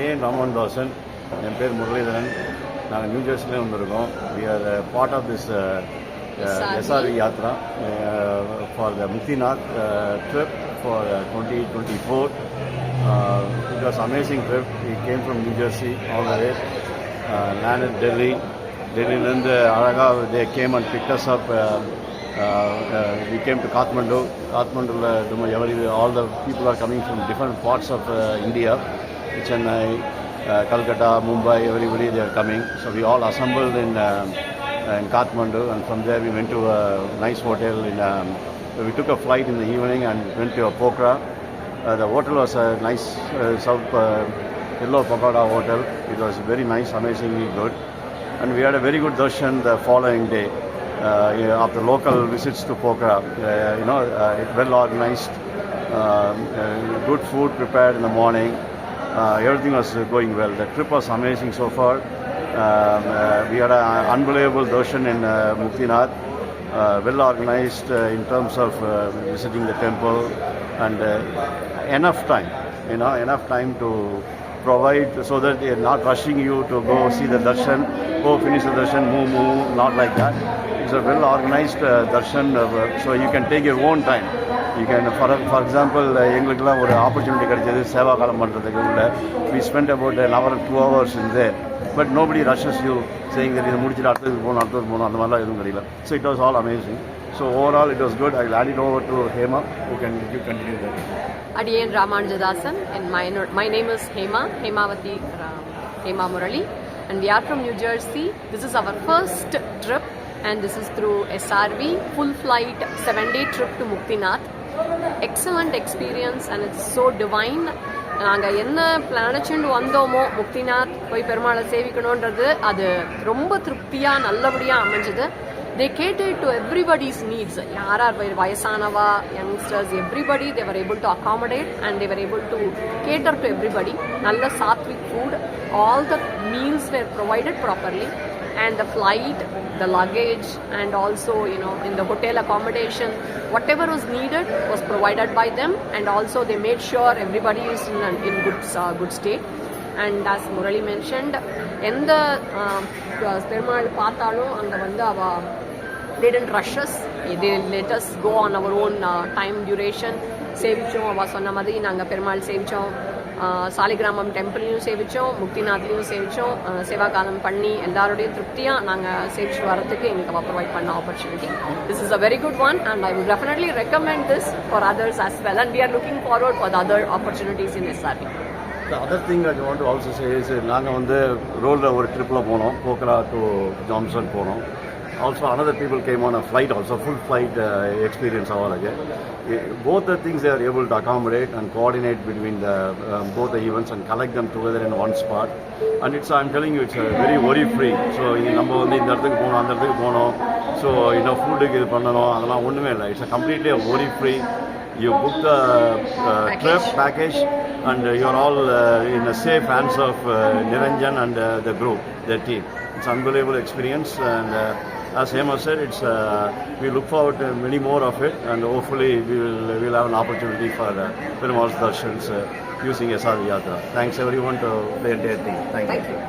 name Raman Dasan. என் பேர் முரளிதரன். நாங்கள் new ஜெர்சிலே வந்திருக்கோம். We are part of this SRV Yatra for the Muktinath trip for 2024. It was amazing trip. We came from New Jersey all the way, landed Delhi. Delhi-லேருந்து அழகாக they came and picked us up. We came to Kathmandu. Kathmandu, all the people are coming from different parts of India. Chennai, Calcutta, Mumbai, everybody they are coming. So we all assembled in Kathmandu, and from there we went to a nice hotel. We took a flight in the evening and went to Pokhara. The hotel was a nice South Yellow Pagoda hotel. It was very nice, amazingly good. And we had a very good darshan the following day. After local visits to Pokhara, well organized, good food prepared in the morning. Everything was going well. The trip was amazing so far. We had an unbelievable darshan in Muktinath, well organized in terms of visiting the temple, and enough time to provide so that they are not rushing you to go see the darshan, go finish the darshan, move, not like that. It's a well organized darshan, so you can take your own time. You can, for example, எங்களுக்குலாம் ஒரு opportunity கிடைச்சது சேவா காலம் பண்ணுறதுக்கு உள்ள. We spent about an hour or 2 hours in there, but nobody rushes you saying that இது முடிச்சுட்டு அடுத்தது போகணும் அந்த மாதிரிலாம் எதுவும் தெரியல. So it was all amazing. So overall it was good. I will hand it over to Hema, who can continue that. Adiyan Ramanujadasan, and my name is Hemavati Hema Murali, and we are from New Jersey. This is our first trip, and this is through SRV, full flight 7-day trip to Muktinath. Excellent experience, and it's so divine. நாங்கள் என்ன பிளானச்சுண்டு வந்தோமோ முக்திநாத் போய் பெருமாளை சேவிக்கணுன்றது அது ரொம்ப திருப்தியாக நல்லபடியாக அமைஞ்சது. They catered to everybody's needs. யார் வயசானவா, youngsters, everybody they were able to accommodate, and they were able to cater to everybody. நல்ல sattvic food, all the meals were provided properly, and the flight, the luggage, and also in the hotel accommodation, whatever was needed was provided by them, and also they made sure everybody is in good state. And as Murali mentioned, எந்த பெருமாள் பார்த்தாலும் அங்கே வந்து they didn't rush us. They let us go on our own time duration. சேவிச்சோம், அவள் சொன்ன மாதிரி நாங்கள் பெருமாள் சேவிச்சோம், சாலிகிராமம் டெம்பிளையும் சேவிச்சோம், முக்திநாத்லையும் சேவிச்சோம். சேவா காலம் பண்ணி எல்லாரோடையும் திருப்தியாக நாங்கள் சேவிச்சு வரத்துக்கு எங்களுக்கு அவள் ப்ரொவைட் பண்ண opportunity. This is a very good one, and I would definitely recommend this for others as well, and we are looking forward for the other opportunities in SRV. The other thing I want to also say is நாங்கள் வந்து ரோலில் ஒரு ட்ரிப்பில் போனோம், Pokhara to Johnson போனோம். Also another people came on a flight, also full flight experience avalaga. Both the things they are able to accommodate and coordinate between the both the events and collect them together in one spot. And I'm telling you, it's very worry free. So நம்ம வந்து இந்த இடத்துக்கு போனோம், அந்த இடத்துக்கு போனோம், so ஃபுட்டுக்கு இது பண்ணணும், அதெல்லாம் ஒன்றுமே இல்லை. It's a completely worry free. You book the trip package, and you're all in the safe hands of Niranjan and the group, their team. It's unbelievable experience, and as Hema said, we look forward to many more of it, and hopefully we'll have an opportunity for Perumal's darshans using SRV Yatra. Thanks everyone to the entire team. Thank you.